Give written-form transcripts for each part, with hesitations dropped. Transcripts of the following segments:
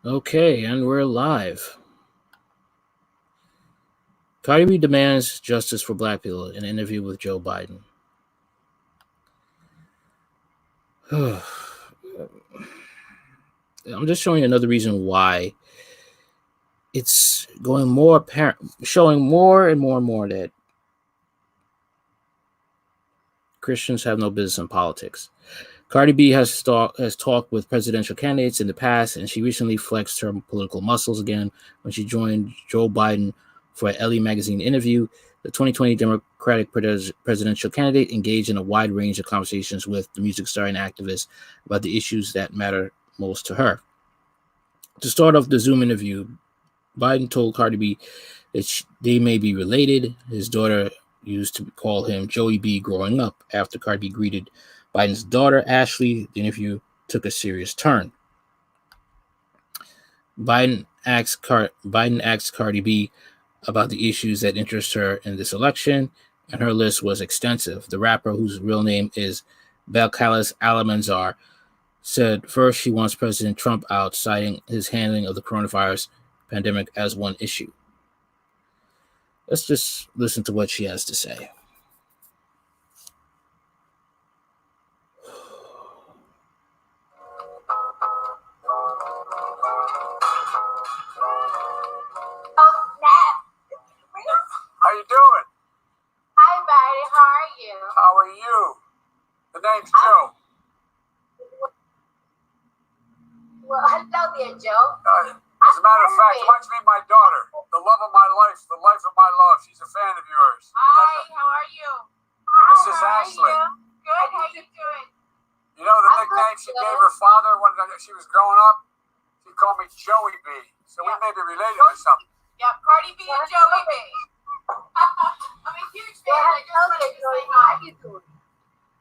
Okay, and we're live. Cardi B demands justice for black people in an interview with Joe Biden. I'm just showing you another reason why it's going more apparent, showing more and more that Christians have no business in politics. Cardi B has talked with presidential candidates in the past, and she recently flexed her political muscles again when she joined Joe Biden for an LE magazine interview. The 2020 Democratic presidential candidate engaged in a wide range of conversations with the music star and activist about the issues that matter most to her. To start off the Zoom interview, Biden told Cardi B that they may be related. His daughter used to call him Joey B growing up. After Cardi B greeted Biden's daughter, Ashley, the interview took a serious turn. Biden asked Cardi B about the issues that interest her in this election, and her list was extensive. The rapper, whose real name is Belcalis Alamanzar, said first she wants President Trump out, citing his handling of the coronavirus pandemic as one issue. Let's just listen to what she has to say. How you doing? Hi, Betty. How are you? How are you? The name's Joe. Well, hello there, Joe. As a matter of fact, why don't you meet my daughter, the love of my life, the life of my love. She's a fan of yours. Hi, how are you? This is Ashley. Good. How you doing? You know the nickname she gave her father when she was growing up? She called me Joey B. So we may be related or something. Yep, Cardi B and Joey B. I'm a huge fan. I just wanted to say hi. How you doing?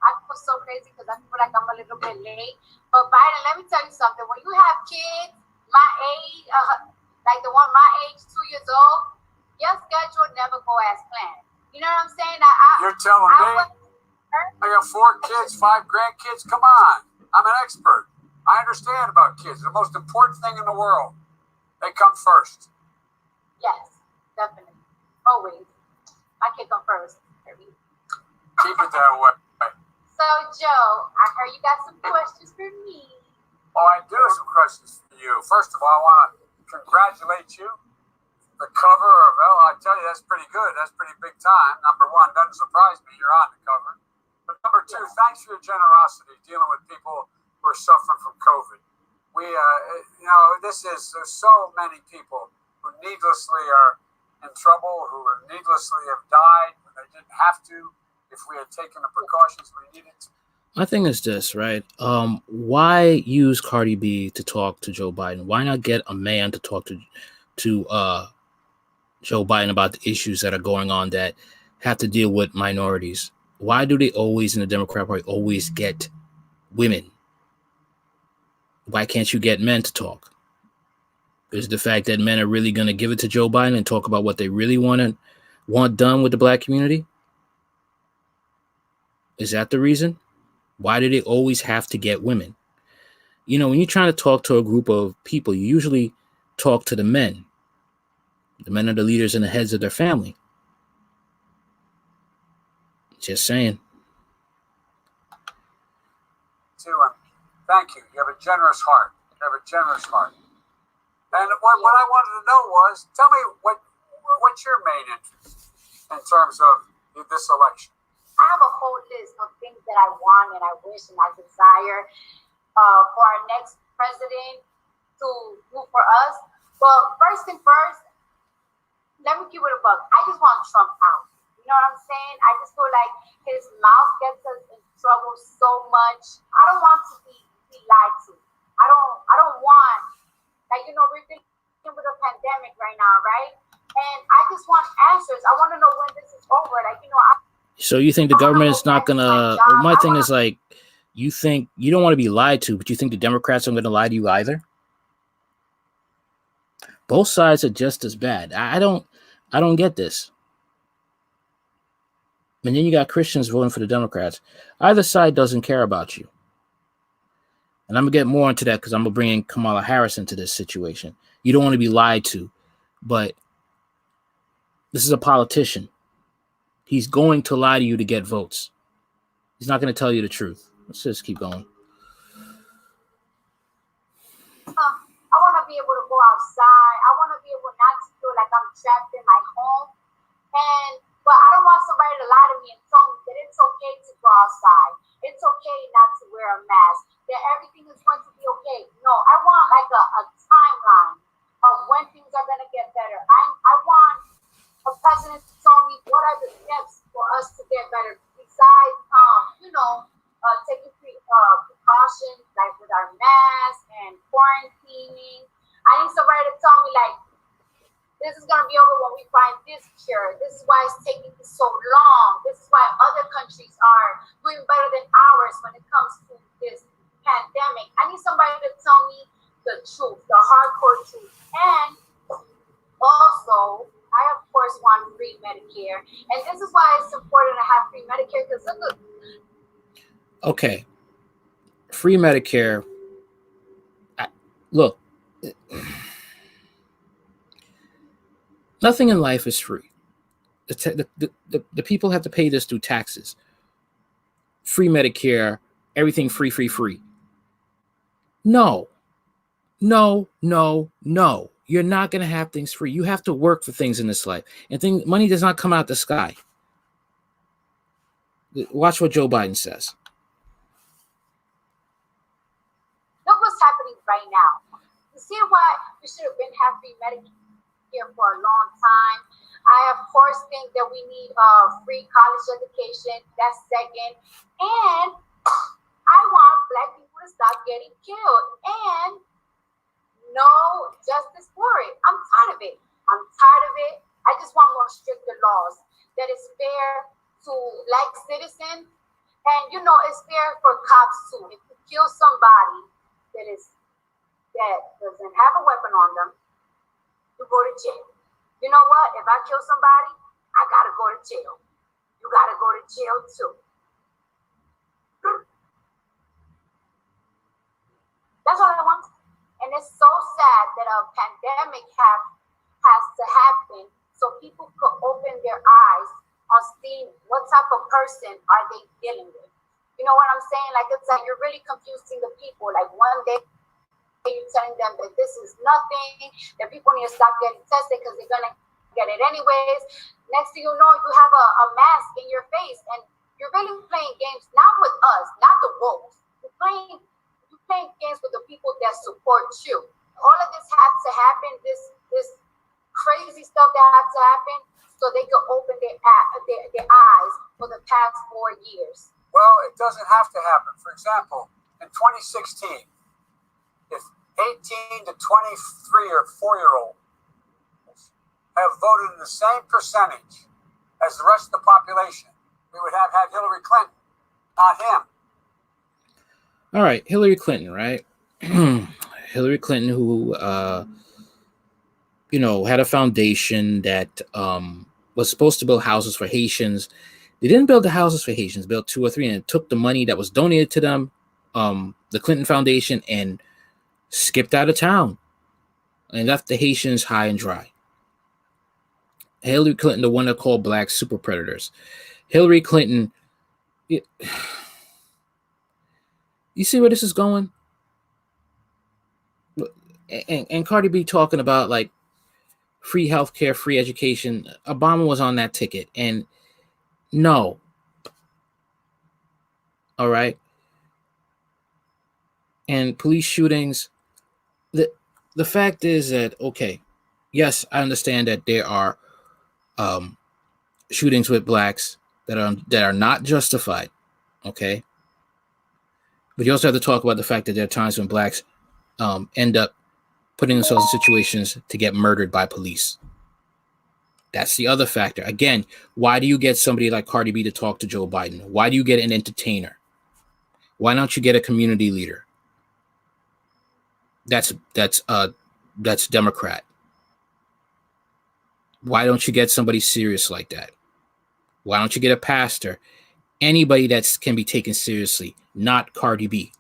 I feel so crazy because I feel like I'm a little bit late. But Biden, let me tell you something. When you have kids my age, like the one my age, 2 years old, your schedule never go as planned. You know what I'm saying? You're telling me? I got 4 kids, 5 grandkids. Come on. I'm an expert. I understand about kids. The most important thing in the world. They come first. Yes, definitely. Always. My kids come first. Keep it that way. So, Joe, I heard you got some questions for me. Oh, I do have some questions for you. First of all, I want to congratulate you. The cover of, I tell you, that's pretty good. That's pretty big time. Number one, doesn't surprise me. You're on the cover. But number two, thanks for your generosity dealing with people who are suffering from COVID. There's so many people who needlessly are in trouble, who needlessly have died when they didn't have to, if we had taken the precautions we needed to. My thing is this, right? Why use Cardi B to talk to Joe Biden? Why not get a man to talk to Joe Biden about the issues that are going on that have to deal with minorities? Why do they always, in the Democrat Party, always get women? Why can't you get men to talk? Is the fact that men are really going to give it to Joe Biden and talk about what they really want done with the black community? Is that the reason? Why do they always have to get women? You know, when you're trying to talk to a group of people, you usually talk to the men. The men are the leaders and the heads of their family. Just saying. Thank you. You have a generous heart. And what I wanted to know was, tell me what's your main interest in terms of this election? I have a whole list of things that I want and I wish and I desire for our next president to do for us. But first and first, let me give it a buck. I just want Trump out. You know what I'm saying? I just feel like his mouth gets us in trouble so much. I don't want to be lied to. I don't want, like, we're dealing with a pandemic right now, right? And I just want answers. I want to know when this is over. So you think the government is not gonna? My thing is, like, you think you don't want to be lied to, but you think the Democrats are going to lie to you either? Both sides are just as bad. I don't get this. And then you got Christians voting for the Democrats. Either side doesn't care about you. And I'm gonna get more into that because I'm gonna bring in Kamala Harris into this situation. You don't want to be lied to, but this is a politician. He's going to lie to you to get votes. He's not going to tell you the truth. Let's just keep going. I want to be able to go outside. I want to be able not to feel like I'm trapped in my home. But I don't want somebody to lie to me and tell me that it's okay to go outside. It's okay not to wear a mask. That everything is going to be okay. No, I want like a timeline of when things are going to get better. I want a president to tell me what are the steps for us to get better besides, taking precautions like with our masks and quarantining. I need somebody to tell me like, this is going to be over when we find this cure. This is why it's taking so long. This is why other countries are doing better than ours when it comes to this pandemic. I need somebody to tell me the truth, the hardcore truth. And also, I, of course, want free Medicare. And this is why it's important to have free Medicare because look. Okay. Free Medicare. Look. Nothing in life is free. The people have to pay this through taxes. Free Medicare, everything free. No. You're not going to have things free. You have to work for things in this life. And money does not come out the sky. Watch what Joe Biden says. Look what's happening right now. You see why we should have been having free Medicare for a long time. I, of course, think that we need free college education. That's second. And I want Black people to stop getting killed. And no justice for it. I'm tired of it. I just want more stricter laws that is fair to Black citizens. And, it's fair for cops, too. If you kill somebody that doesn't have a weapon on them, you go to jail. You know what? If I kill somebody, I gotta go to jail. You gotta go to jail too. That's all I want. And it's so sad that a pandemic has to happen so people could open their eyes on seeing what type of person are they dealing with. You know what I'm saying? Like, it's like you're really confusing the people. Like, one day you're telling them that this is nothing, that people need to stop getting tested because they're going to get it anyways. Next thing you know, you have a mask in your face, and you're really playing games, not with us, not the wolves. You're playing games with the people that support you. All of this has to happen, this crazy stuff that has to happen, so they can open their eyes for the past 4 years. Well, it doesn't have to happen. For example, in 2016, if 18 to 23 or 4-year-olds have voted in the same percentage as the rest of the population, we would have had Hillary Clinton, not him. All right, Hillary Clinton, right? Hillary Clinton, who, had a foundation that was supposed to build houses for Haitians. They didn't build the houses for Haitians, built 2 or 3, and it took the money that was donated to them, the Clinton Foundation, and skipped out of town and left the Haitians high and dry. Hillary Clinton, the one that called blacks super predators. Hillary Clinton, you see where this is going? And Cardi B talking about like free healthcare, free education. Obama was on that ticket, and no. All right. And police shootings. The fact is that, okay, yes, I understand that there are shootings with blacks that are not justified, okay? But you also have to talk about the fact that there are times when blacks end up putting themselves in situations to get murdered by police. That's the other factor. Again, why do you get somebody like Cardi B to talk to Joe Biden? Why do you get an entertainer? Why don't you get a community leader? That's Democrat. Why don't you get somebody serious like that? Why don't you get a pastor? Anybody that can be taken seriously, not Cardi B.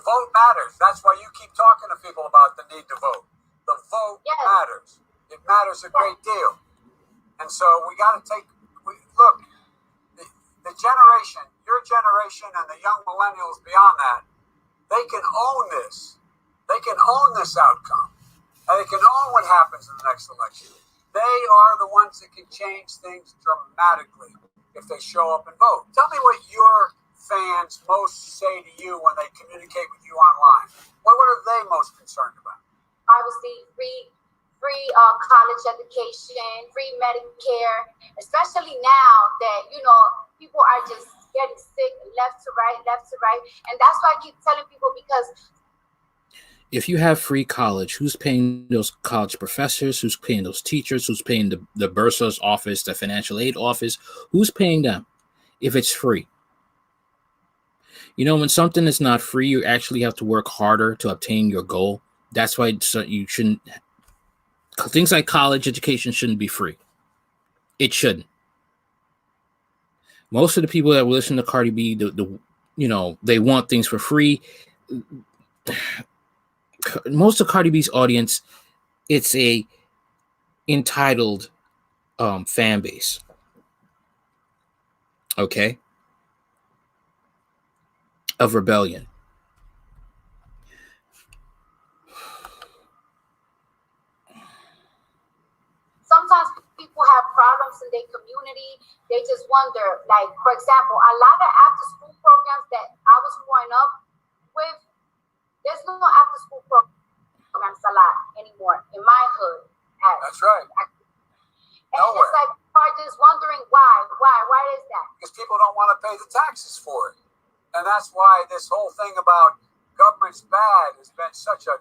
vote matters. That's why you keep talking to people about the need to vote. The vote matters. It matters a great deal. And so we got to look, the generation, your generation and the young millennials beyond that, they can own this. They can own this outcome. And they can own what happens in the next election. They are the ones that can change things dramatically if they show up and vote. Tell me what your fans most say to you when they communicate with you online. What are they most concerned about? Obviously, free college education, free Medicare, especially now that, people are just getting sick left to right. And that's why I keep telling people, because if you have free college, who's paying those college professors? Who's paying those teachers? Who's paying the bursar's office, the financial aid office? Who's paying them if it's free? When something is not free, you actually have to work harder to obtain your goal. That's why you shouldn't. Things like college education shouldn't be free. It shouldn't. Most of the people that listen to Cardi B, they want things for free. Most of Cardi B's audience, it's a entitled fan base. Okay? Of rebellion. Sometimes people have problems in their community. They just wonder, like, for example, a lot of after-school programs that I was growing up with, there's no after-school programs a lot anymore in my hood. That's right. And it's like, people are just wondering why. Why is that? Because people don't want to pay the taxes for it. And that's why this whole thing about government's bad has been such a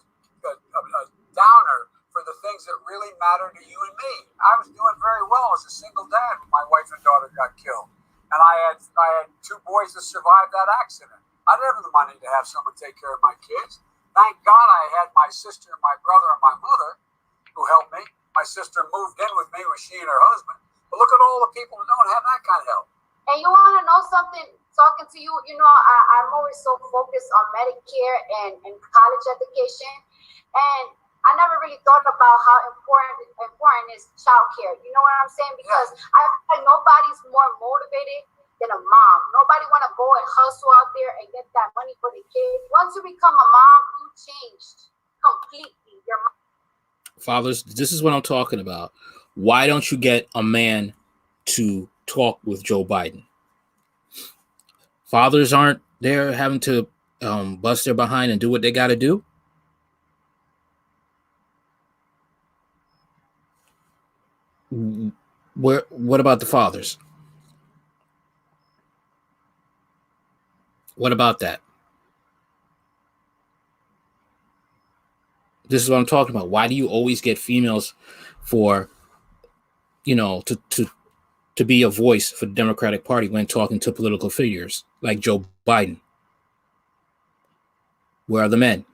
downer for the things that really matter to you and me. I was doing very well as a single dad when my wife and daughter got killed. And I had 2 boys that survived that accident. I didn't have the money to have someone take care of my kids. Thank God I had my sister and my brother and my mother who helped me. My sister moved in with me when she and her husband. But look at all the people who don't have that kind of help. And you want to know something? Talking to you, I'm always so focused on Medicare and college education. And I never really thought about how important is childcare. You know what I'm saying? Because I feel like nobody's more motivated than a mom. Nobody want to go and hustle out there and get that money for the kids. Once you become a mom, you changed completely. Your mom. Fathers, this is what I'm talking about. Why don't you get a man to talk with Joe Biden? Fathers aren't there having to bust their behind and do what they got to do. What about the fathers? What about that? This is what I'm talking about. Why do you always get females for, to be a voice for the Democratic Party when talking to political figures like Joe Biden? Where are the men?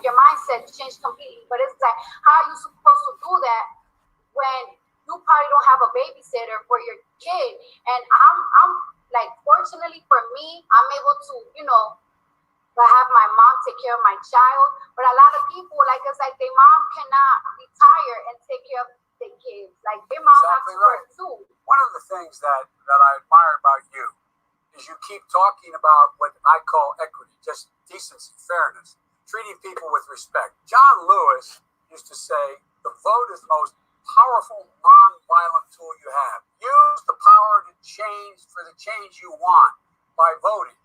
Your mindset changed completely. But it's like, how are you supposed to do that when you probably don't have a babysitter for your kid? And I'm like, fortunately for me, I'm able to, have my mom take care of my child. But a lot of people, like, it's like their mom cannot retire and take care of their kids. Like, their mom has to work too. One of the things that I admire about you is you keep talking about what I call equity, just decency, fairness, treating people with respect. John Lewis used to say, the vote is the most powerful non-violent tool you have. Use the power to change for the change you want by voting.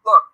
Look,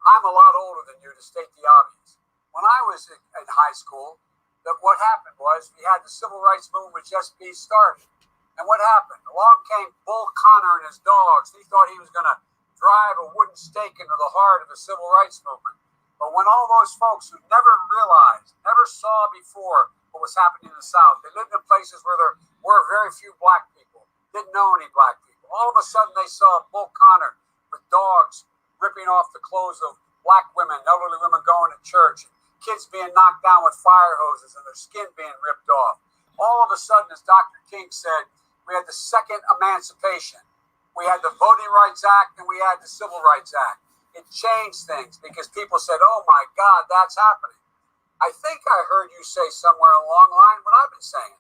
I'm a lot older than you, to state the obvious. When I was in high school, what happened was we had the civil rights movement just be started. And what happened? Along came Bull Connor and his dogs. He thought he was going to drive a wooden stake into the heart of the civil rights movement. But when all those folks who never realized, never saw before what was happening in the South, they lived in places where there were very few black people, didn't know any black people. All of a sudden they saw Bull Connor with dogs ripping off the clothes of black women, elderly women going to church, kids being knocked down with fire hoses and their skin being ripped off. all of a sudden, as Dr. King said, we had the second emancipation. We had the Voting Rights Act and we had the Civil Rights Act. It changed things because people said, oh my God, that's happening. I think I heard you say somewhere along the line what I've been saying.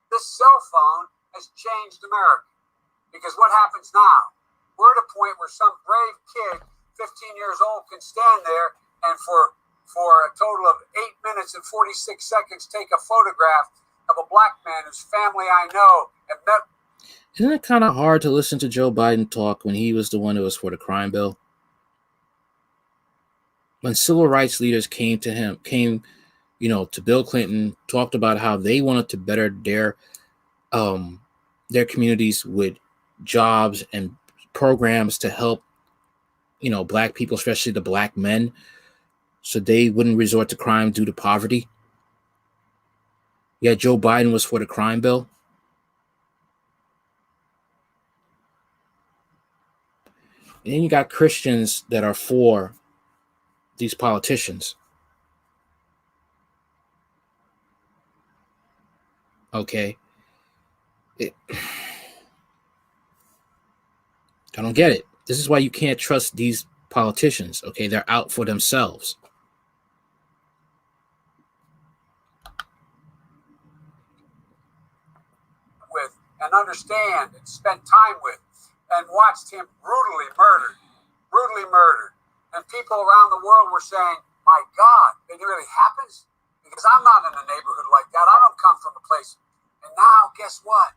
This cell phone has changed America. Because what happens now? We're at a point where some brave kid, 15 years old, can stand there and for a total of 8 minutes and 46 seconds take a photograph of a black man whose family I know and met. Isn't it kind of hard to listen to Joe Biden talk when he was the one who was for the crime bill? When civil rights leaders came to Bill Clinton, talked about how they wanted to better their communities with jobs and programs to help, black people, especially the black men, so they wouldn't resort to crime due to poverty. Yeah, Joe Biden was for the crime bill. And then you got Christians that are for these politicians. Okay. I don't get it. This is why you can't trust these politicians. Okay, they're out for themselves. With and understand and spend time with and watched him brutally murdered. And people around the world were saying, my God, it really happens? Because I'm not in a neighborhood like that. I don't come from a place. And now, guess what?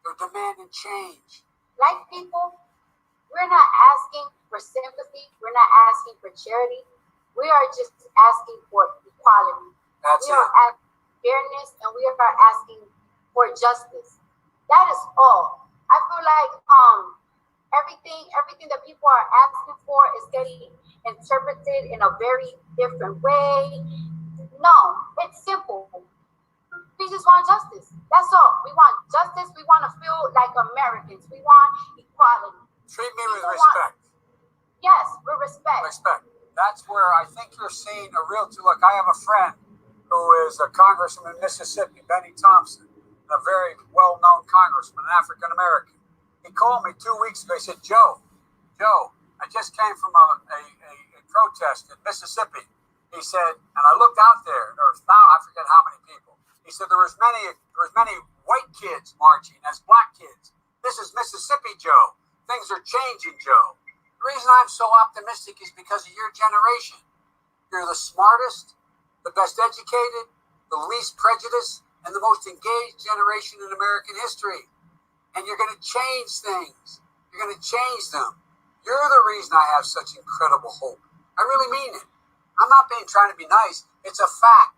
They're demanding change. Black people, we're not asking for sympathy. We're not asking for charity. We are just asking for equality. We are asking fairness, and we are asking for justice. That is all. I feel like everything that people are asking for is getting interpreted in a very different way. No, it's simple. We just want justice. That's all. We want justice. We want to feel like Americans. We want equality. Treat me with respect. Yes, with respect. Respect. That's where I think you're seeing a real. Look, I have a friend who is a congressman in Mississippi, Benny Thompson, a very well-known congressman, an African American. He called me 2 weeks ago. He said, Joe, I just came from a protest in Mississippi. He said, and I looked out there. There was now I forget how many people. He said there was many white kids marching as black kids. This is Mississippi, Joe. Things are changing, Joe. The reason I'm so optimistic is because of your generation. You're the smartest, the best educated, the least prejudiced, and the most engaged generation in American history. And you're going to change things. You're going to change them. You're the reason I have such incredible hope. I really mean it. I'm not trying to be nice. It's a fact.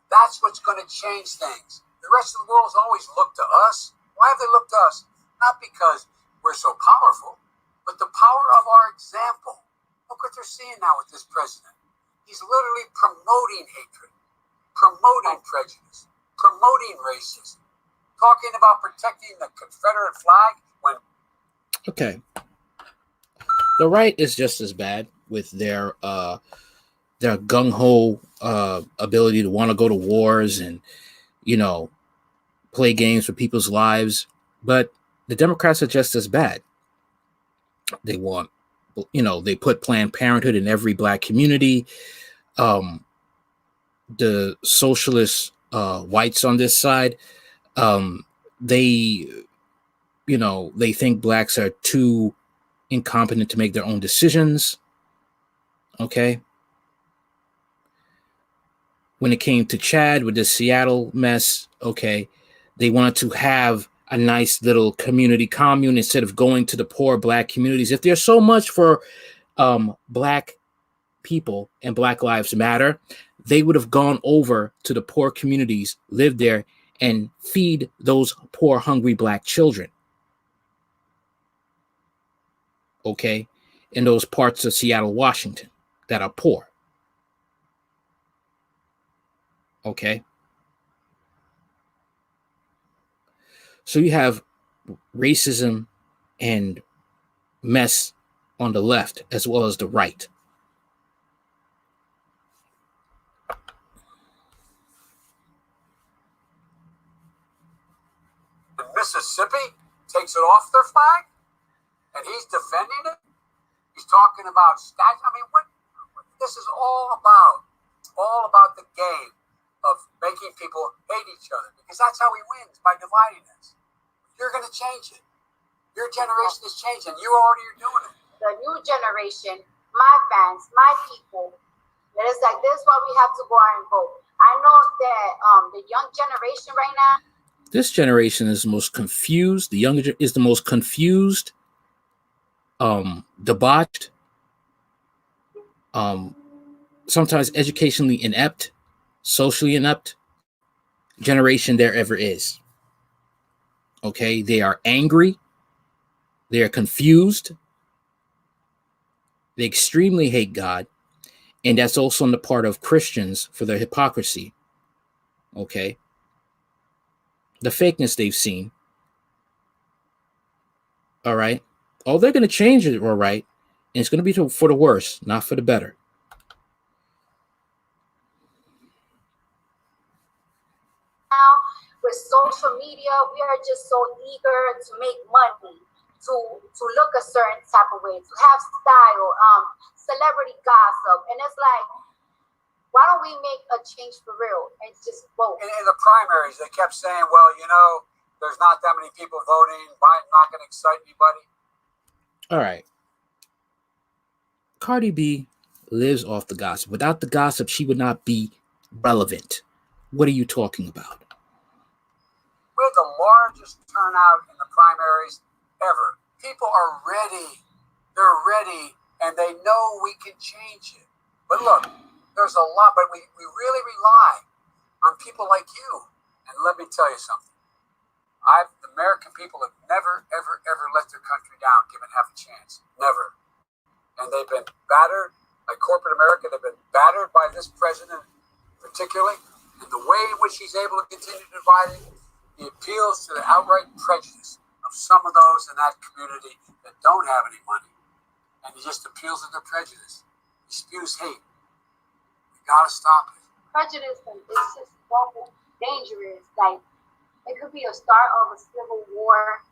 That's what's going to change things. The rest of the world's always looked to us. Why have they looked to us? Not because we're so powerful, but the power of our example. Look what they're seeing now with this president. He's literally promoting hatred, promoting prejudice, promoting racism, talking about protecting the Confederate flag when... Okay. The right is just as bad with their gung-ho ability to want to go to wars and, play games with people's lives. But the Democrats are just as bad. They want, they put Planned Parenthood in every black community. The socialist whites on this side, they think blacks are too incompetent to make their own decisions. Okay. When it came to Chad with the Seattle mess, okay, they wanted to have a nice little community commune instead of going to the poor black communities. If there's so much for black people and Black Lives Matter, they would have gone over to the poor communities, lived there, and feed those poor, hungry black children. Okay, in those parts of Seattle, Washington that are poor. Okay. So you have racism and mess on the left as well as the right. Mississippi takes it off their flag, and he's defending it. He's talking about stats. I mean, what this is all about. It's all about the game of making people hate each other, because that's how he wins, by dividing us. You're going to change it. Your generation is changing. You already are doing it. The new generation, my fans, my people, that is like, this is why we have to go out and vote. I know that the young generation right now. This generation is the most confused. The younger is the most confused, debauched, sometimes educationally inept, socially inept generation there ever is. Okay, they are angry. They are confused. They extremely hate God. And that's also on the part of Christians for their hypocrisy. Okay. The fakeness they've seen. All right. Oh, they're going to change it, all right. And it's going to be for the worse, not for the better. Now, with social media, we are just so eager to make money, to look a certain type of way, to have style, celebrity gossip. And it's like, why don't we make a change for real and just vote? In the primaries, they kept saying, well, you know, there's not that many people voting. Biden's not going to excite anybody. All right. Cardi B lives off the gossip. Without the gossip, she would not be relevant. What are you talking about? We had the largest turnout in the primaries ever. People are ready. They're ready, and they know we can change it. But look, there's a lot, but we really rely on people like you. And let me tell you something. The American people have never, ever, ever let their country down, given half a chance. Never. And they've been battered by corporate America. They've been battered by this president particularly. And the way in which he's able to continue to divide it, he appeals to the outright prejudice of some of those in that community that don't have any money. And he just appeals to their prejudice. He spews hate. We gotta stop it. Prejudice is just so dangerous. Like, it could be a start of a civil war.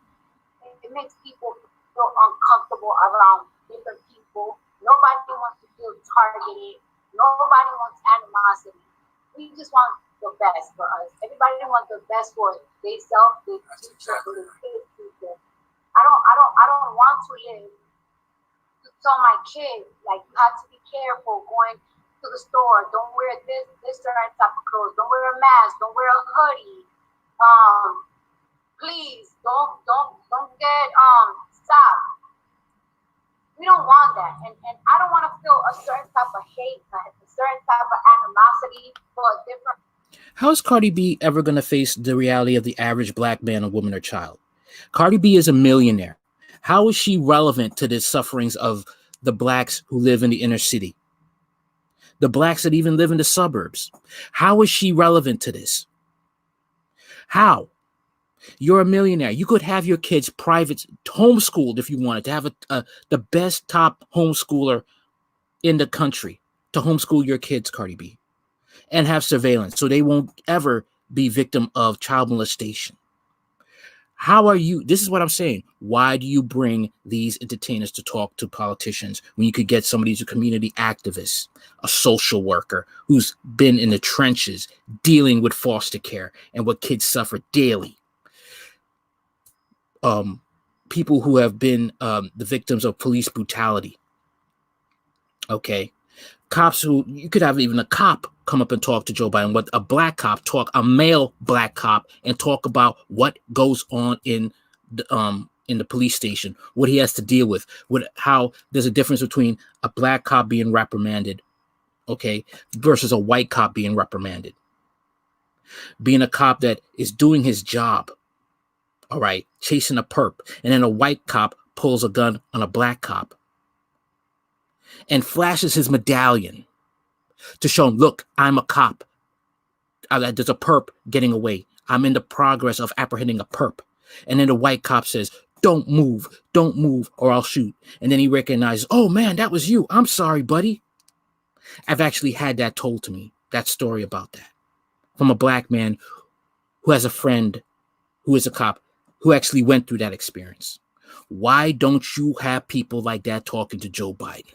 It makes people feel uncomfortable around different people. Nobody wants to feel targeted. Nobody wants animosity. We just want the best for us. Everybody wants the best for themselves, their future, for their kids' future. I don't want to live to tell my kids, like, you have to be careful going to the store. Don't wear this certain type of clothes. Don't wear a mask. Don't wear a hoodie. Please don't get stopped. We don't want that, and I don't want to feel a certain type of hate, a certain type of animosity for a different. How is Cardi B ever going to face the reality of the average black man or woman or child? Cardi B is a millionaire. How is she relevant to the sufferings of the blacks who live in the inner city? The blacks that even live in the suburbs. How is she relevant to this? How? You're a millionaire. You could have your kids private homeschooled if you wanted to have the best top homeschooler in the country to homeschool your kids, Cardi B, and have surveillance so they won't ever be victim of child molestation. How are you? This is what I'm saying. Why do you bring these entertainers to talk to politicians when you could get somebody who's a community activist, a social worker who's been in the trenches dealing with foster care and what kids suffer daily? People who have been the victims of police brutality. Okay. Cops who, you could have even a cop come up and talk to Joe Biden, what a black cop talk, a male black cop, and talk about what goes on in the police station, what he has to deal with, how there's a difference between a black cop being reprimanded, okay, versus a white cop being reprimanded. Being a cop that is doing his job, all right, chasing a perp, and then a white cop pulls a gun on a black cop and flashes his medallion to show him, look, I'm a cop. There's a perp getting away. I'm in the progress of apprehending a perp. And then the white cop says, don't move, or I'll shoot. And then he recognizes, oh man, that was you. I'm sorry, buddy. I've actually had that told to me, that story about that, from a black man who has a friend who is a cop who actually went through that experience. Why don't you have people like that talking to Joe Biden?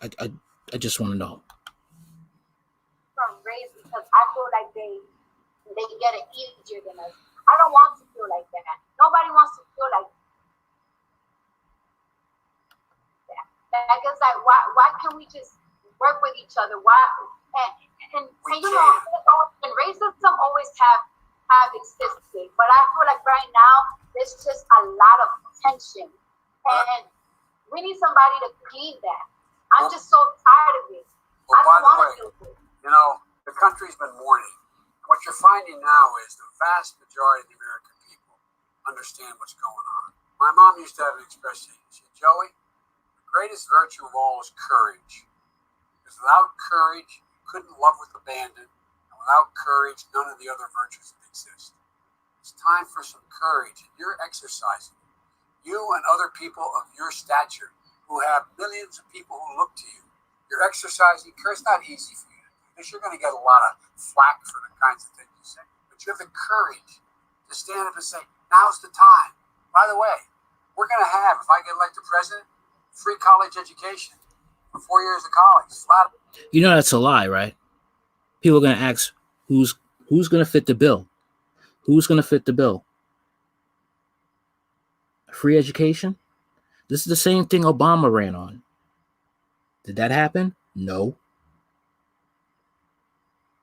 I just want to know. From race, because I feel like they get it easier than us. I don't want to feel like that. Nobody wants to feel like that. Like it's like why can't we just work with each other? Why and you know, and racism always have existed, but I feel like right now there's just a lot of tension, and we need somebody to clean that. I'm just so tired of it. Well, I don't want to do it. You know, the country's been mourning. What you're finding now is the vast majority of the American people understand what's going on. My mom used to have an expression. She said, Joey, the greatest virtue of all is courage. Because without courage, you couldn't love with abandon. And without courage, none of the other virtues would exist. It's time for some courage. And you're exercising it. You and other people of your stature who have millions of people who look to you. You're exercising courage. It's not easy for you to do this. You're going to get a lot of flack for the kinds of things you say. But you have the courage to stand up and say, now's the time. By the way, we're going to have, if I get elected president, free college education for 4 years of college. Flat. You know that's a lie, right? People are going to ask, who's going to fit the bill? Who's going to fit the bill? Free education? This is the same thing Obama ran on. Did that happen? No.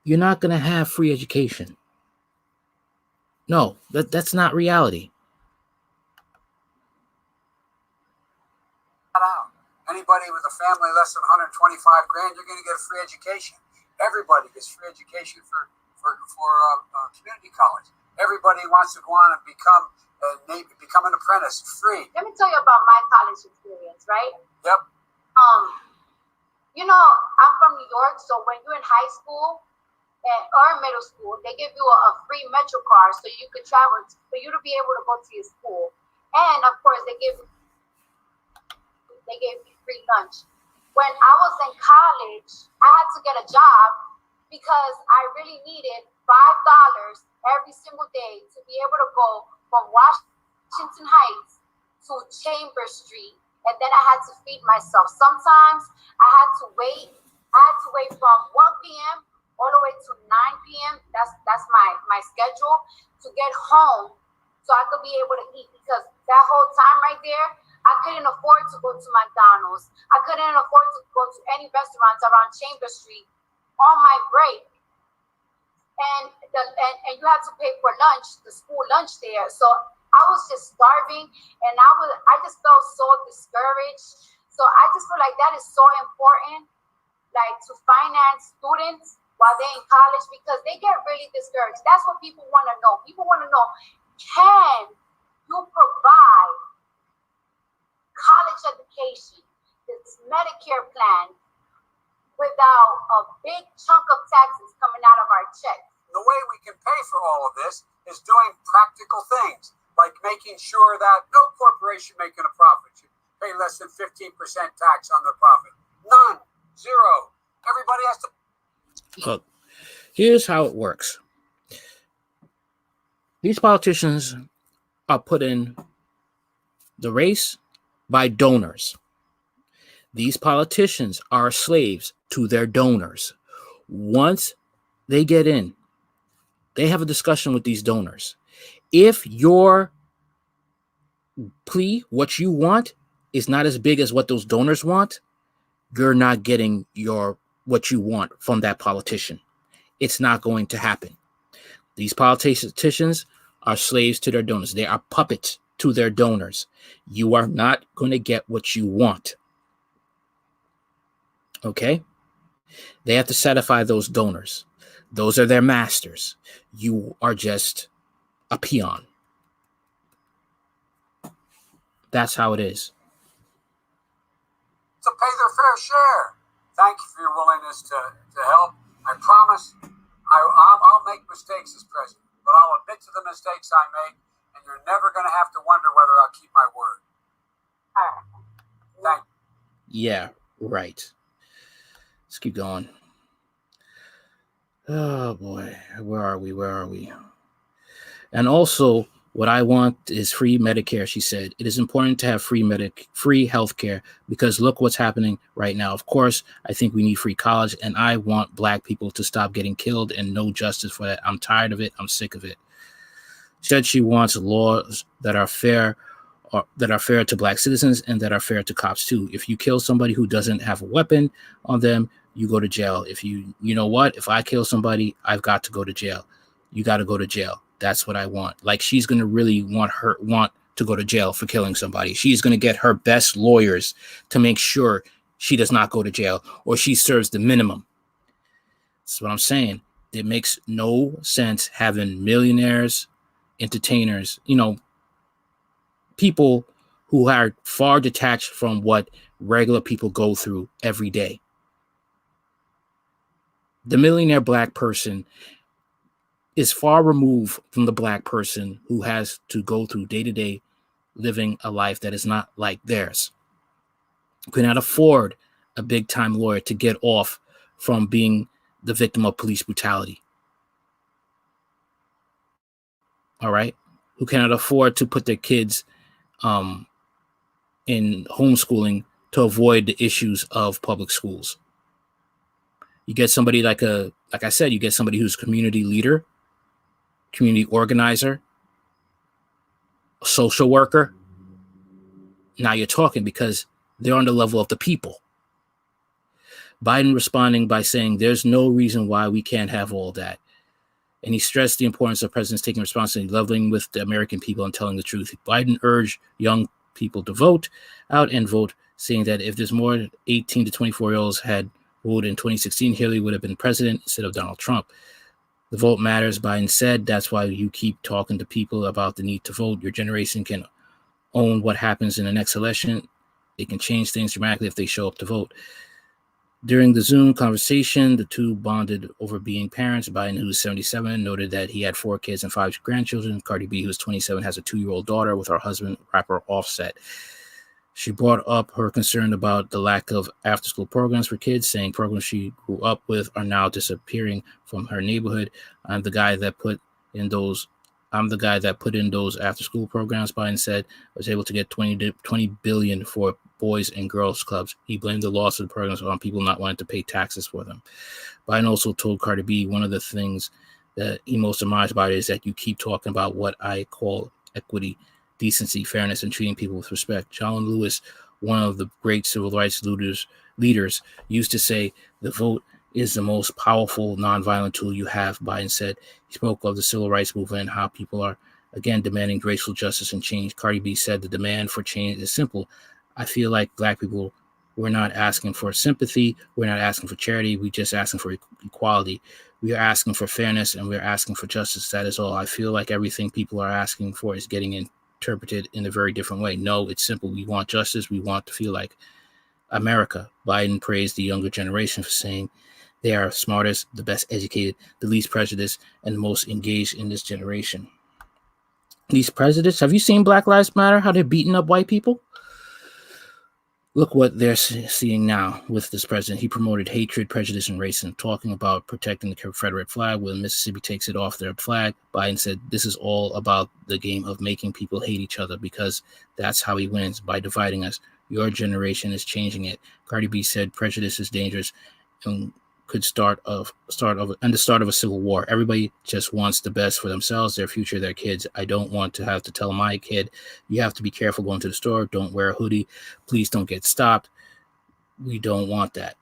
You're not going to have free education. No, that's not reality. Out. Anybody with a family less than 125 grand, you're going to get a free education. Everybody gets free education for community college. Everybody wants to go on and become an apprentice, free. Let me tell you about my college experience, right? Yep. You know, I'm from New York, so when you're in high school or middle school, they give you a free Metro card so you could travel, for you to be able to go to your school. And of course, they gave me free lunch. When I was in college, I had to get a job because I really needed $5 every single day to be able to go from Washington Heights to Chambers Street, and then I had to feed myself. Sometimes I had to wait from 1 p.m. all the way to 9 p.m. That's my schedule to get home so I could be able to eat, because that whole time right there, I couldn't afford to go to McDonald's. I couldn't afford to go to any restaurants around Chambers Street on my break. And you had to pay for lunch, the school lunch there. So I was just starving, and I just felt so discouraged. So I just feel like that is so important, like to finance students while they're in college, because they get really discouraged. That's what people want to know. People want to know, can you provide college education, this Medicare plan, without a big chunk of taxes coming out of our checks? The way we can pay for all of this is doing practical things, like making sure that no corporation making a profit should pay less than 15% tax on their profit. None. Zero. Everybody has to. Look, here's how it works. These politicians are put in the race by donors. These politicians are slaves to their donors. Once they get in, they have a discussion with these donors. If your plea, what you want, is not as big as what those donors want, you're not getting what you want from that politician. It's not going to happen. These politicians are slaves to their donors. They are puppets to their donors. You are not going to get what you want. Okay? They have to satisfy those donors. Those are their masters. You are just a peon. That's how it is. To pay their fair share. Thank you for your willingness to help. I promise I'll make mistakes as president, but I'll admit to the mistakes I make, and you're never going to have to wonder whether I'll keep my word. Thank you. Yeah, right. Let's keep going. Oh boy, where are we? Where are we? And also, what I want is free Medicare. She said it is important to have free healthcare because look what's happening right now. Of course, I think we need free college, and I want Black people to stop getting killed and no justice for that. I'm tired of it. I'm sick of it. She said she wants laws that are fair, or that are fair to Black citizens and that are fair to cops too. If you kill somebody who doesn't have a weapon on them, you go to jail. If you know what? If I kill somebody, I've got to go to jail. You got to go to jail. That's what I want. Like she's gonna really want to go to jail for killing somebody. She's gonna get her best lawyers to make sure she does not go to jail or she serves the minimum. That's what I'm saying. It makes no sense having millionaires, entertainers, people who are far detached from what regular people go through every day. The millionaire Black person is far removed from the Black person who has to go through day to day living a life that is not like theirs. You cannot afford a big time lawyer to get off from being the victim of police brutality. All right. Who cannot afford to put their kids in homeschooling to avoid the issues of public schools. You get somebody like I said, you get somebody who's a community leader, community organizer, a social worker. Now you're talking because they're on the level of the people. Biden responding by saying there's no reason why we can't have all that. And he stressed the importance of presidents taking responsibility, leveling with the American people and telling the truth. Biden urged young people to vote out and vote, saying that if there's more 18 to 24-year-olds had voted in 2016, Hillary would have been president instead of Donald Trump. The vote matters, Biden said. That's why you keep talking to people about the need to vote. Your generation can own what happens in the next election. They can change things dramatically if they show up to vote. During the Zoom conversation, the two bonded over being parents. Biden, who is 77, noted that he had 4 kids and 5 grandchildren. Cardi B, who is 27, has a 2-year-old daughter with her husband, rapper Offset. She brought up her concern about the lack of after-school programs for kids, saying programs she grew up with are now disappearing from her neighborhood. I'm the guy that put in those after-school programs, Biden said. Was able to get $20 billion for boys and girls clubs. He blamed the loss of the programs on people not wanting to pay taxes for them. Biden also told Cardi B one of the things that he most admires about it is that you keep talking about what I call equity, decency, fairness, and treating people with respect. John Lewis, one of the great civil rights leaders, used to say the vote is the most powerful nonviolent tool you have, Biden said. He spoke of the civil rights movement and how people are, again, demanding racial justice and change. Cardi B said the demand for change is simple. I feel like Black people, we're not asking for sympathy. We're not asking for charity. We're just asking for equality. We are asking for fairness and we're asking for justice. That is all. I feel like everything people are asking for is getting interpreted in a very different way. No, it's simple. We want justice. We want to feel like America. Biden praised the younger generation for saying they are smartest, the best educated, the least prejudiced, and the most engaged in this generation. Least prejudiced? Have you seen Black Lives Matter? How they're beating up white people? Look what they're seeing now with this president. He promoted hatred, prejudice, and racism, talking about protecting the Confederate flag. When Mississippi takes it off their flag, Biden said this is all about the game of making people hate each other because that's how he wins, by dividing us. Your generation is changing it. Cardi B said prejudice is dangerous and could start the start of a civil war. Everybody just wants the best for themselves, their future, their kids. I don't want to have to tell my kid, you have to be careful going to the store. Don't wear a hoodie. Please don't get stopped. We don't want that.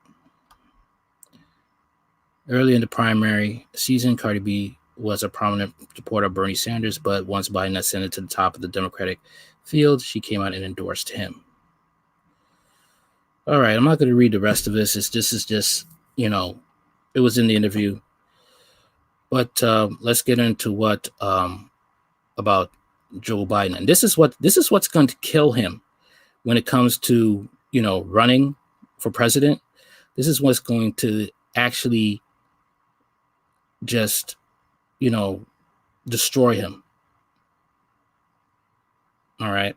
Early in the primary season, Cardi B was a prominent supporter of Bernie Sanders, but once Biden ascended to the top of the Democratic field, she came out and endorsed him. All right, I'm not going to read the rest of this. This is just, it was in the interview. But let's get into what about Joe Biden. And this is what's going to kill him when it comes to, running for president. This is what's going to actually just, destroy him. All right.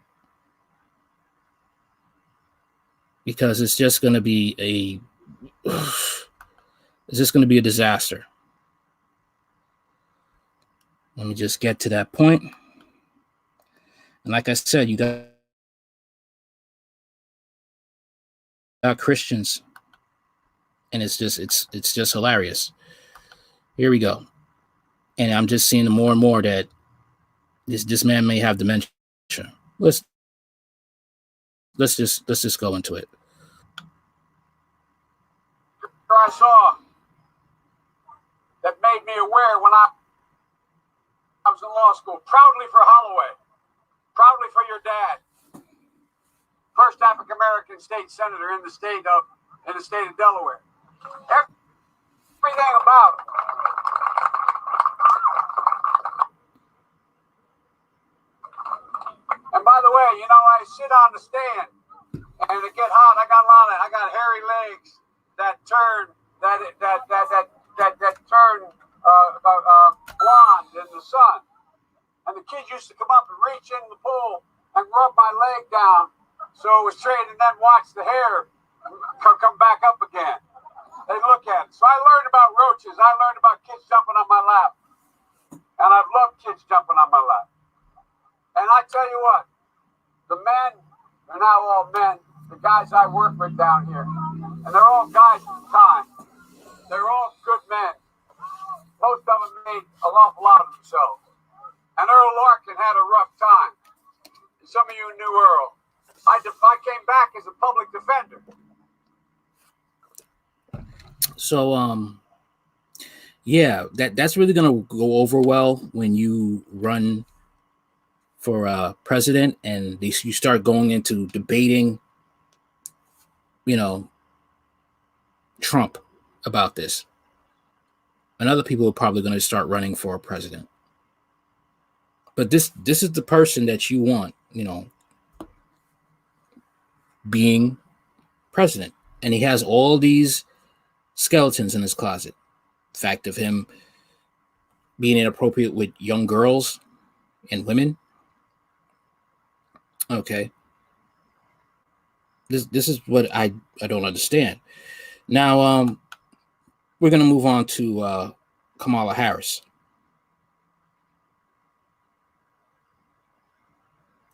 Because it's just going to be a disaster. Let me just get to that point. And like I said, you got Christians, and it's just hilarious. Here we go. And I'm just seeing more and more that this man may have dementia. Let's just go into it. I saw that made me aware when I was in law school. Proudly for Holloway. Proudly for your dad. First African American state senator in the state of Delaware. Everything about it. And by the way, you know, I sit on the stand and it get hot. I got hairy legs that turn blonde in the sun. And the kids used to come up and reach in the pool and rub my leg down so it was straight, and then watch the hair come back up again. They look at it. So I learned about roaches. I learned about kids jumping on my lap. And I've loved kids jumping on my lap. And I tell you what, the men, they're now all men, the guys I work with down here, and they're all guys at the time. They're all good men. Most of them made an awful lot of themselves. And Earl Larkin had a rough time. And some of you knew Earl. I came back as a public defender. So, yeah, that's really gonna go over well when you run for president, and you start going into debating, you know, Trump about this. And other people are probably going to start running for president. But this is the person that you want, you know, being president. And he has all these skeletons in his closet. The fact of him being inappropriate with young girls and women. Okay. This is what I don't understand. Now, we're going to move on to Kamala Harris.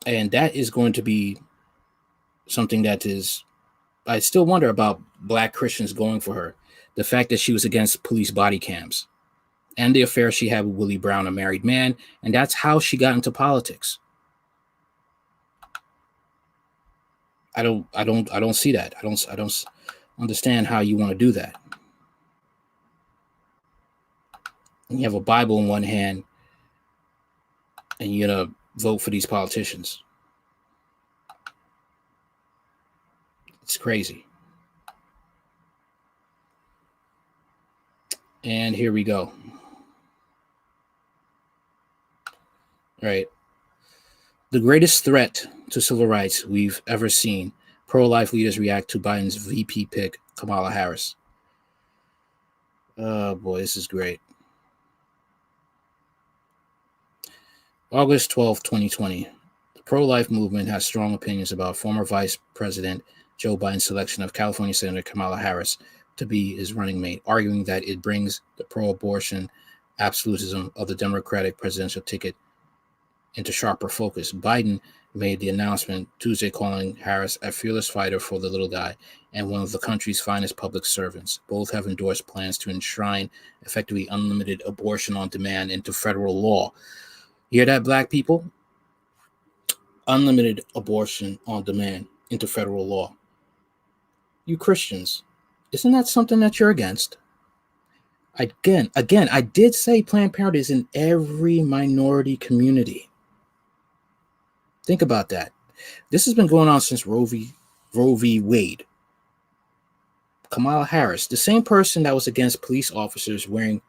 And that is going to be something that is, I still wonder about Black Christians going for her. The fact that she was against police body cams and the affair she had with Willie Brown, a married man. And that's how she got into politics. I don't see that. I don't understand how you want to do that. You have a Bible in one hand and you're going to vote for these politicians. It's crazy. And here we go. All right. The greatest threat to civil rights we've ever seen. Pro-life leaders react to Biden's VP pick, Kamala Harris. Oh boy, this is great. August 12, 2020. The pro-life movement has strong opinions about former Vice President Joe Biden's selection of California Senator Kamala Harris to be his running mate, arguing that it brings the pro-abortion absolutism of the Democratic presidential ticket into sharper focus. Biden made the announcement Tuesday, calling Harris a fearless fighter for the little guy and one of the country's finest public servants. Both have endorsed plans to enshrine effectively unlimited abortion on demand into federal law. You hear that, Black people? Unlimited abortion on demand into federal law. You Christians, isn't that something that you're against? Again, I did say Planned Parenthood is in every minority community. Think about that. This has been going on since Roe v. Wade. Kamala Harris, the same person that was against police officers wearing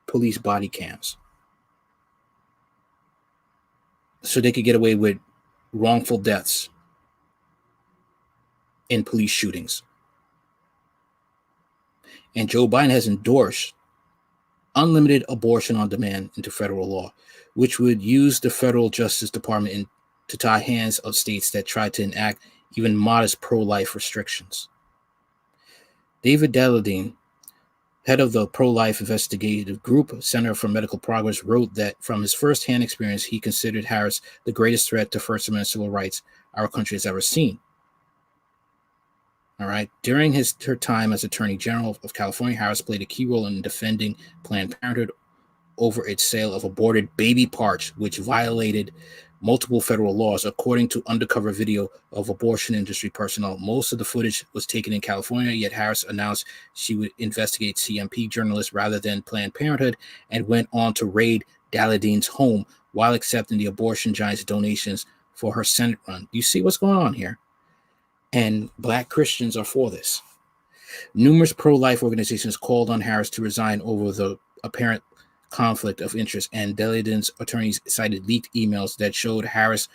police body cams so they could get away with wrongful deaths in police shootings. And Joe Biden has endorsed unlimited abortion on demand into federal law, which would use the federal Justice Department to tie hands of states that try to enact even modest pro-life restrictions. David Delladine, head of the pro-life investigative group, Center for Medical Progress, wrote that from his first-hand experience, he considered Harris the greatest threat to First Amendment civil rights our country has ever seen. All right. During her time as Attorney General of California, Harris played a key role in defending Planned Parenthood over its sale of aborted baby parts, which violated multiple federal laws, according to undercover video of abortion industry personnel. Most of the footage was taken in California, yet Harris announced she would investigate CMP journalists rather than Planned Parenthood, and went on to raid Daladine's home while accepting the abortion giant's donations for her Senate run. You see what's going on here? And Black Christians are for this. Numerous pro-life organizations called on Harris to resign over the apparent conflict of interest, and Daladine's attorneys cited leaked emails that showed Harris'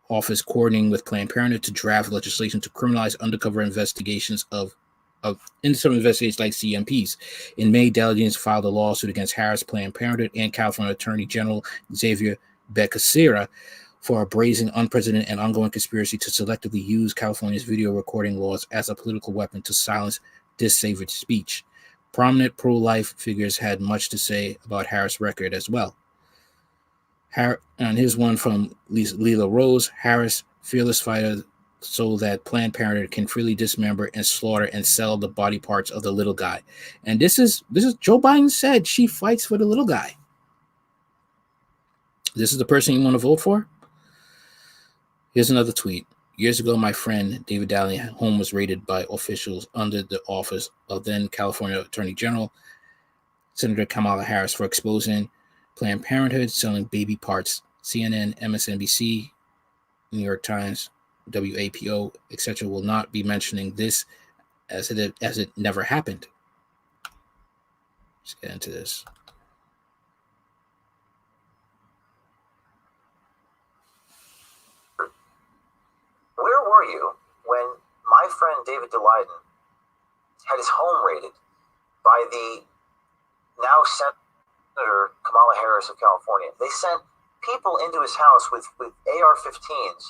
office coordinating with Planned Parenthood to draft legislation to criminalize undercover investigations of some investigations like CMPs. In May, Daladine's filed a lawsuit against Harris, Planned Parenthood, and California Attorney General Xavier Becerra for a brazen, unprecedented, and ongoing conspiracy to selectively use California's video recording laws as a political weapon to silence dissavored speech. Prominent pro-life figures had much to say about Harris' record as well. And here's one from Leela Rose: Harris, fearless fighter, so that Planned Parenthood can freely dismember and slaughter and sell the body parts of the little guy. And this is Joe Biden said she fights for the little guy. This is the person you want to vote for? Here's another tweet. Years ago, my friend David Dalian's home was raided by officials under the office of then California Attorney General Senator Kamala Harris for exposing Planned Parenthood, selling baby parts. CNN, MSNBC, New York Times, WAPO, etc. will not be mentioning this as it never happened. Let's get into this. Where were you when my friend David Daleiden had his home raided by the now Senator Kamala Harris of California? They sent people into his house with AR-15s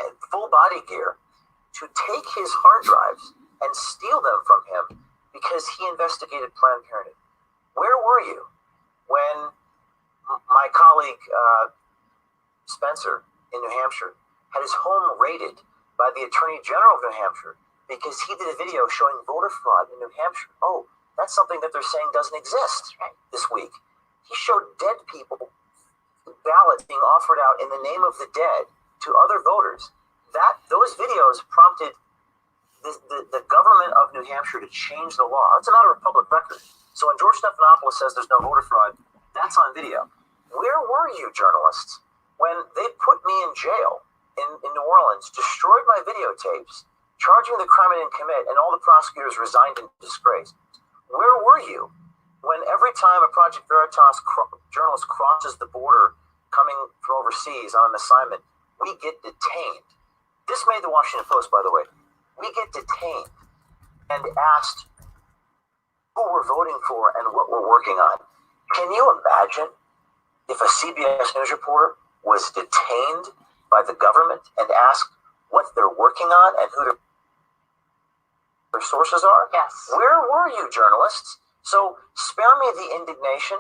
and full body gear to take his hard drives and steal them from him because he investigated Planned Parenthood. Where were you when my colleague Spencer in New Hampshire had his home raided by the Attorney General of New Hampshire because he did a video showing voter fraud in New Hampshire? Oh, that's something that they're saying doesn't exist this week. He showed dead people, ballots being offered out in the name of the dead to other voters. Those videos prompted the government of New Hampshire to change the law. It's a matter of public record. So when George Stephanopoulos says there's no voter fraud, that's on video. Where were you, journalists, when they put me in jail in New Orleans, destroyed my videotapes, charging the crime I didn't commit, and all the prosecutors resigned in disgrace? Where were you when every time a Project Veritas journalist crosses the border coming from overseas on an assignment, we get detained? This made the Washington Post, by the way. We get detained and asked who we're voting for and what we're working on. Can you imagine if a CBS News reporter was detained by the government and asked what they're working on and who their sources are? Yes. Where were you, journalists? So spare me the indignation.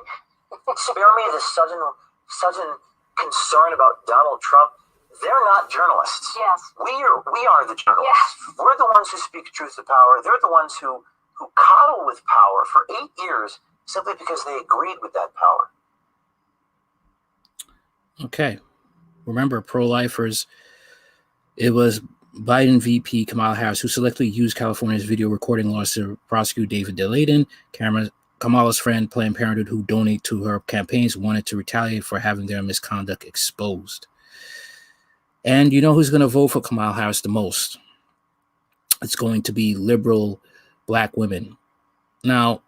Spare me the sudden concern about Donald Trump. They're not journalists. Yes. We are the journalists. Yes. We're the ones who speak truth to power. They're the ones who coddle with power for 8 years simply because they agreed with that power. Okay. Remember, pro-lifers, it was Biden VP Kamala Harris who selectively used California's video recording laws to prosecute David Daleiden. Kamala's friend, Planned Parenthood, who donate to her campaigns, wanted to retaliate for having their misconduct exposed. And you know who's going to vote for Kamala Harris the most? It's going to be liberal Black women. Now,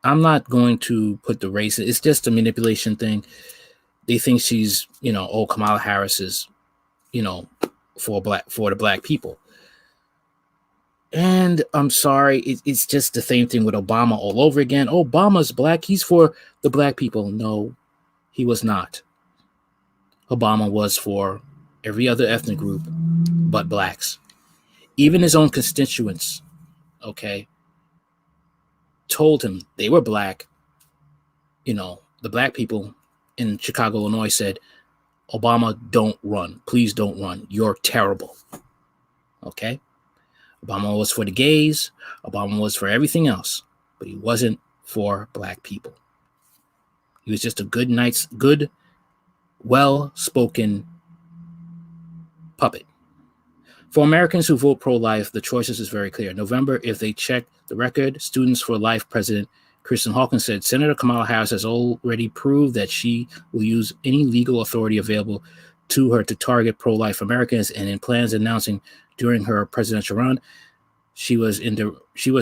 I'm not going to put the race. It's just a manipulation thing. They think she's, Kamala Harris is, for the Black people. And I'm sorry, it's just the same thing with Obama all over again. Obama's Black. He's for the Black people. No, he was not. Obama was for every other ethnic group but Blacks. Even his own constituents, okay? told him they were black. The black people in Chicago, Illinois said, Obama, don't run. Please don't run. You're terrible. Okay? Obama was for the gays. Obama was for everything else. But he wasn't for black people. He was just a good, well-spoken puppet. For Americans who vote pro-life, the choices is very clear. November, if they check the record, Students for Life President Kristen Hawkins said Senator Kamala Harris has already proved that she will use any legal authority available to her to target pro-life Americans, and in plans announcing during her presidential run, she was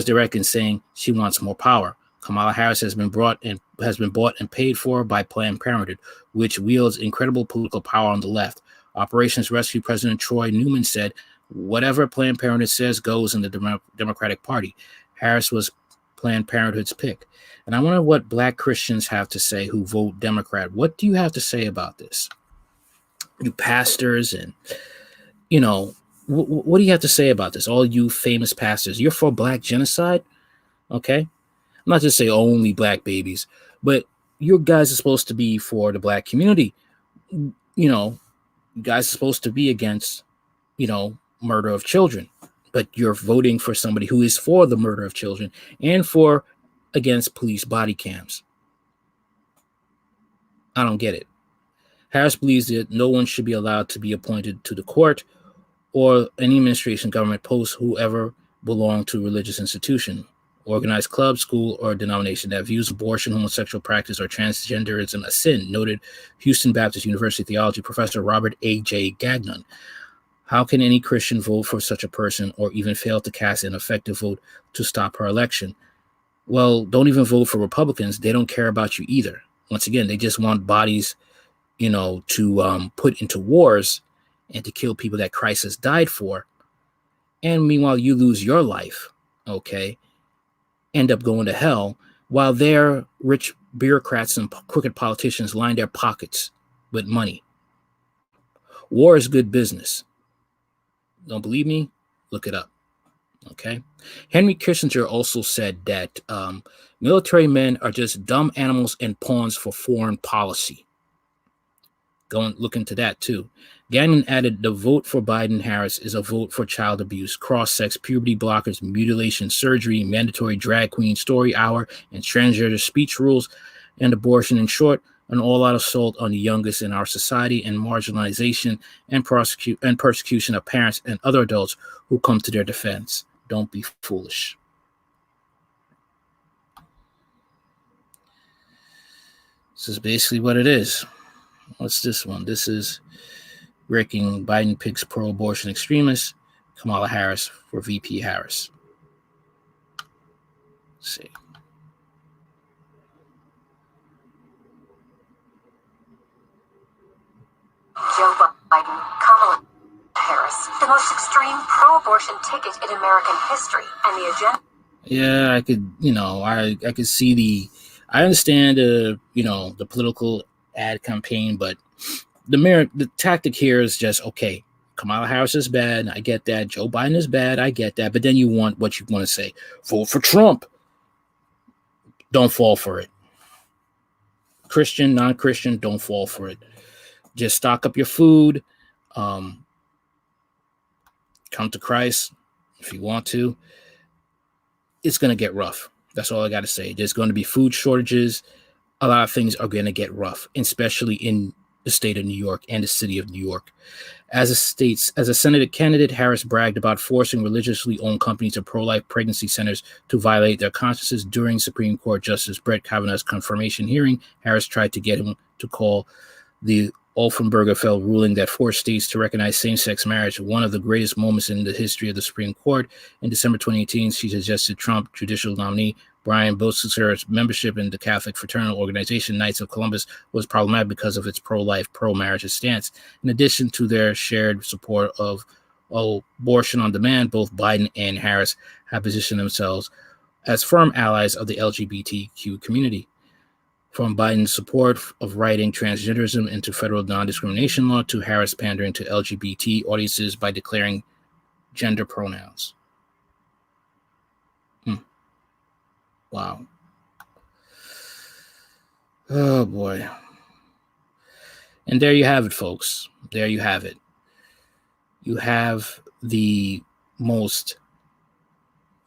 direct in saying she wants more power. Kamala Harris has been bought and paid for by Planned Parenthood, which wields incredible political power on the left. Operations Rescue President Troy Newman said, whatever Planned Parenthood says goes in the Democratic Party. Harris was Planned Parenthood's pick. And I wonder what black Christians have to say who vote Democrat. What do you have to say about this? You pastors and, what do you have to say about this? All you famous pastors, you're for black genocide? Okay. I'm not just saying only black babies, but you guys are supposed to be for the black community. You guys are supposed to be against, murder of children, but you're voting for somebody who is for the murder of children and against police body cams. I don't get it. Harris believes that no one should be allowed to be appointed to the court or any administration, government post, whoever belong to a religious institution, organized club, school, or denomination that views abortion, homosexual practice, or transgenderism a sin, noted Houston Baptist University theology professor Robert A.J. Gagnon. How can any Christian vote for such a person or even fail to cast an effective vote to stop her election? Well, don't even vote for Republicans. They don't care about you either. Once again, they just want bodies, to put into wars and to kill people that Christ has died for. And meanwhile, you lose your life, okay, end up going to hell while their rich bureaucrats and crooked politicians line their pockets with money. War is good business. Don't believe me? Look it up. Okay. Henry Kissinger also said that military men are just dumb animals and pawns for foreign policy. Go and look into that too. Gagnon added, the vote for Biden-Harris is a vote for child abuse, cross-sex, puberty blockers, mutilation, surgery, mandatory drag queen story hour, and transgender speech rules, and abortion. In short, an all-out assault on the youngest in our society, and marginalization and persecution of parents and other adults who come to their defense. Don't be foolish. This is basically what it is. What's this one? This is breaking Biden picks pro-abortion extremists, Kamala Harris for VP Harris. Let's see. Joe Biden, Kamala Harris, the most extreme pro-abortion ticket in American history, and the agenda. Yeah, I could, I could see I understand the political ad campaign, but the tactic here is just, okay, Kamala Harris is bad, I get that. Joe Biden is bad, I get that. But then you want what you want to say. Vote for Trump. Don't fall for it. Christian, non-Christian, don't fall for it. Just stock up your food. Come to Christ if you want to. It's going to get rough. That's all I got to say. There's going to be food shortages. A lot of things are going to get rough, especially in the state of New York and the city of New York. As a Senate candidate, Harris bragged about forcing religiously owned companies or pro-life pregnancy centers to violate their consciences during Supreme Court Justice Brett Kavanaugh's confirmation hearing. Harris tried to get him to call the Olfenberger-Feld ruling that forced states to recognize same-sex marriage one of the greatest moments in the history of the Supreme Court. In December 2018, she suggested Trump judicial nominee Brian Boasler's membership in the Catholic fraternal organization Knights of Columbus was problematic because of its pro-life, pro-marriage stance. In addition to their shared support of abortion on demand, both Biden and Harris have positioned themselves as firm allies of the LGBTQ community. From Biden's support of writing transgenderism into federal non-discrimination law to Harris pandering to LGBT audiences by declaring gender pronouns. Wow. Wow. Oh boy. And there you have it, folks. There you have it. You have the most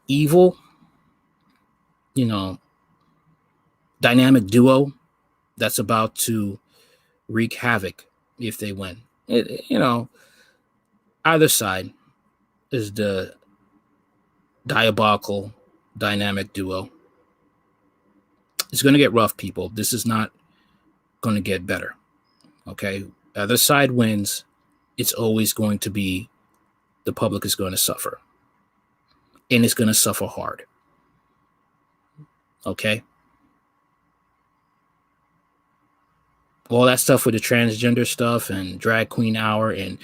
evil, dynamic duo that's about to wreak havoc if they win. Either side is the diabolical dynamic duo. It's going to get rough, people. This is not going to get better. Okay? Either side wins, it's always going to be the public is going to suffer. And it's going to suffer hard. Okay? All that stuff with the transgender stuff and drag queen hour and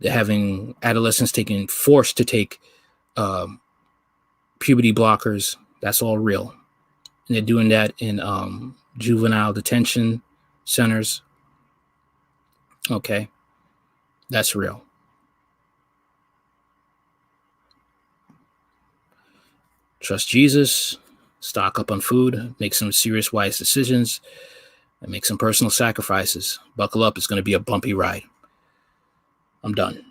having adolescents forced to take puberty blockers, that's all real. And they're doing that in juvenile detention centers. Okay? That's real. Trust Jesus, stock up on food, make some serious wise decisions, and make some personal sacrifices. Buckle up. It's going to be a bumpy ride. I'm done.